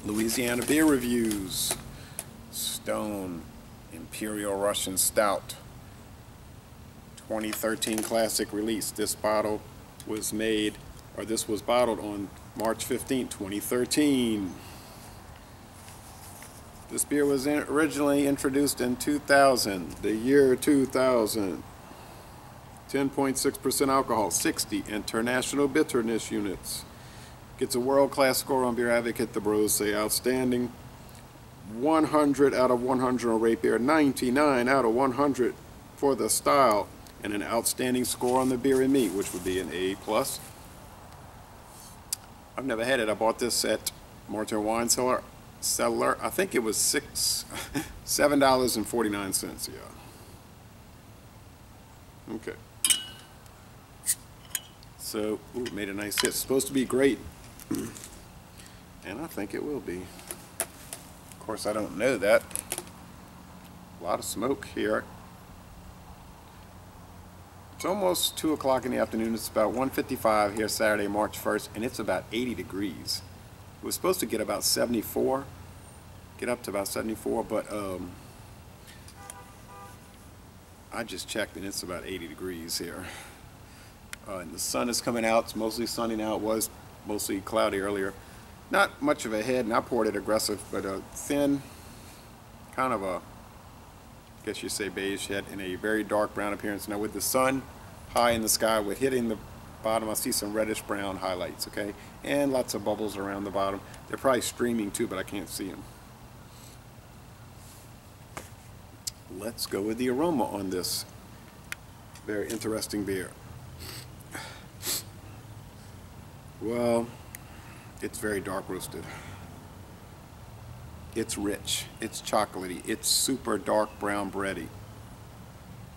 Louisiana beer reviews. Stone Imperial Russian Stout, 2013 classic release. This bottle was made, or this was bottled on March 15, 2013. This beer was originally introduced in 2000, the year 2000. 10.6% alcohol, 60 international bitterness units. Gets a world-class score on Beer Advocate. The bros say outstanding. 100 out of 100 on rate beer, 99 out of 100 for the style, and an outstanding score on the beer and meat, which would be an A+. I've never had it. I bought this at Martin Wine Cellar. I think it was $7.49. Yeah. Okay. So, ooh, made a nice hit. It's supposed to be great, and I think it will be. Of course, I don't know that. A lot of smoke here. It's almost 2 o'clock in the afternoon. It's about 1:55 here, Saturday, March 1st, and it's about 80 degrees. It was supposed to get about 74, get up to about 74, but I just checked and it's about 80 degrees here. And the sun is coming out. It's mostly sunny now. It was mostly cloudy earlier. Not much of a head, and I poured it aggressive, but a thin, kind of a, I guess you say beige head, and a very dark brown appearance. Now with the sun high in the sky, with hitting the bottom, I see some reddish brown highlights, okay? And lots of bubbles around the bottom. They're probably streaming too, but I can't see them. Let's go with the aroma on this very interesting beer. Well, it's very dark roasted. It's rich, it's chocolatey, it's super dark brown bready.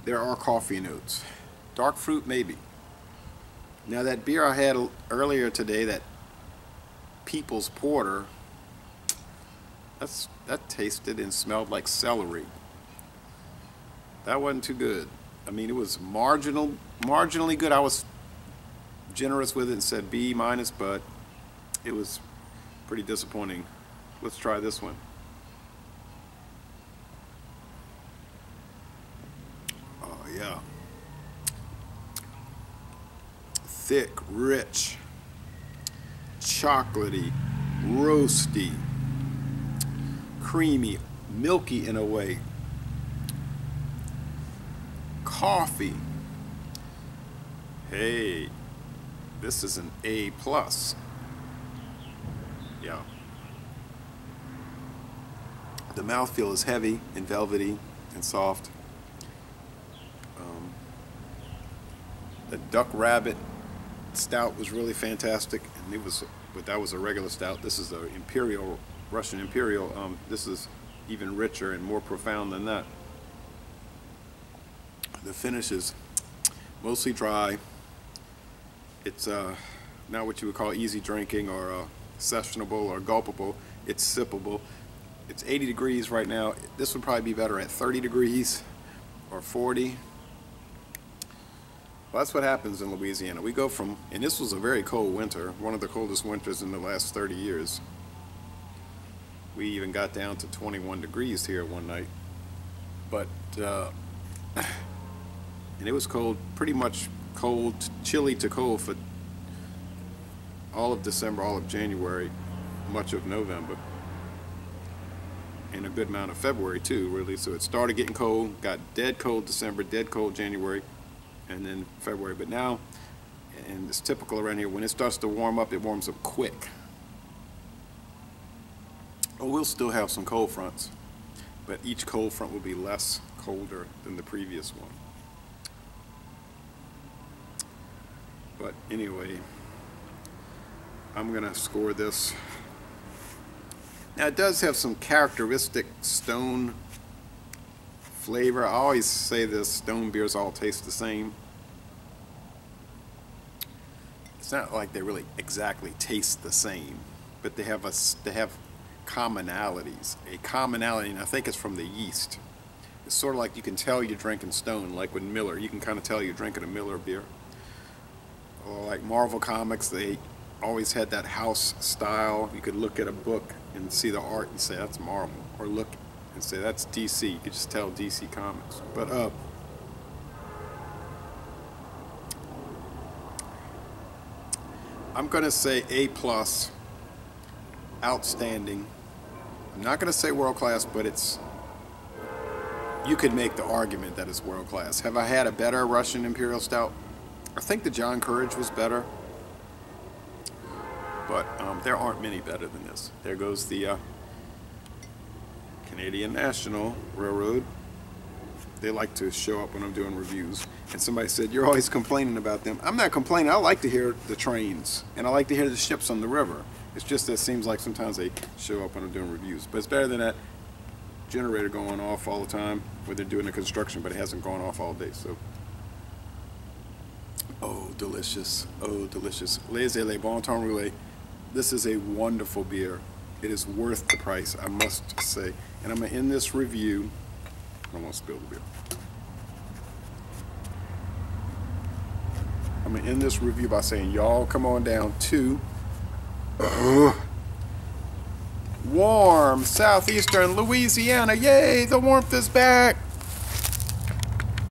There are coffee notes. Dark fruit maybe. Now that beer I had earlier today, that People's Porter, that tasted and smelled like celery. That wasn't too good. I mean, it was marginally good. I was generous with it and said B-, but it was pretty disappointing. Let's try this one. Oh yeah. Thick, rich, chocolatey, roasty, creamy, milky in a way. Coffee. Hey, this is an A+. Yeah. The mouthfeel is heavy and velvety and soft. The Duck Rabbit Stout was really fantastic, and it was, but that was a regular stout. This is the Imperial, Russian Imperial. This is even richer and more profound than that. The finish is mostly dry. It's not what you would call easy drinking or sessionable or gulpable. It's sippable. It's 80 degrees right now. This would probably be better at 30 degrees or 40. Well, that's what happens in Louisiana. We go from, and this was a very cold winter, one of the coldest winters in the last 30 years. We even got down to 21 degrees here one night. But, and it was cold, pretty much cold, chilly to cold for all of December, all of January, much of November, and a good amount of February too, really. So it started getting cold, got dead cold December, dead cold January, and then February. But now, and it's typical around here, when it starts to warm up, it warms up quick. Oh, we'll still have some cold fronts, but each cold front will be less colder than the previous one. But anyway, I'm gonna score this. Now it does have some characteristic stone flavor. I always say this, stone beers all taste the same. It's not like they really exactly taste the same, but they have commonalities. A commonality, and I think it's from the yeast. It's sort of like you can tell you're drinking stone, like with Miller. You can kind of tell you're drinking a Miller beer. Or like Marvel Comics, they always had that house style. You could look at a book and see the art and say that's marble, or look and say that's DC. You could just tell DC Comics. But I'm gonna say A+, outstanding. I'm not gonna say world class, but it's, you could make the argument that it's world class. Have I had a better Russian Imperial Stout? I think the John Courage was better, but there aren't many better than this. There goes the Canadian National Railroad. They like to show up when I'm doing reviews. And somebody said, you're always complaining about them. I'm not complaining. I like to hear the trains, and I like to hear the ships on the river. It's just that it seems like sometimes they show up when I'm doing reviews. But it's better than that generator going off all the time where they're doing the construction, but it hasn't gone off all day. So, oh, delicious. Oh, delicious. Les Bon Temps Roulé. This is a wonderful beer. It is worth the price, I must say. And I'm going to end this review. I don't want to spill the beer. I'm going to end this review by saying, y'all come on down to warm southeastern Louisiana. Yay, the warmth is back.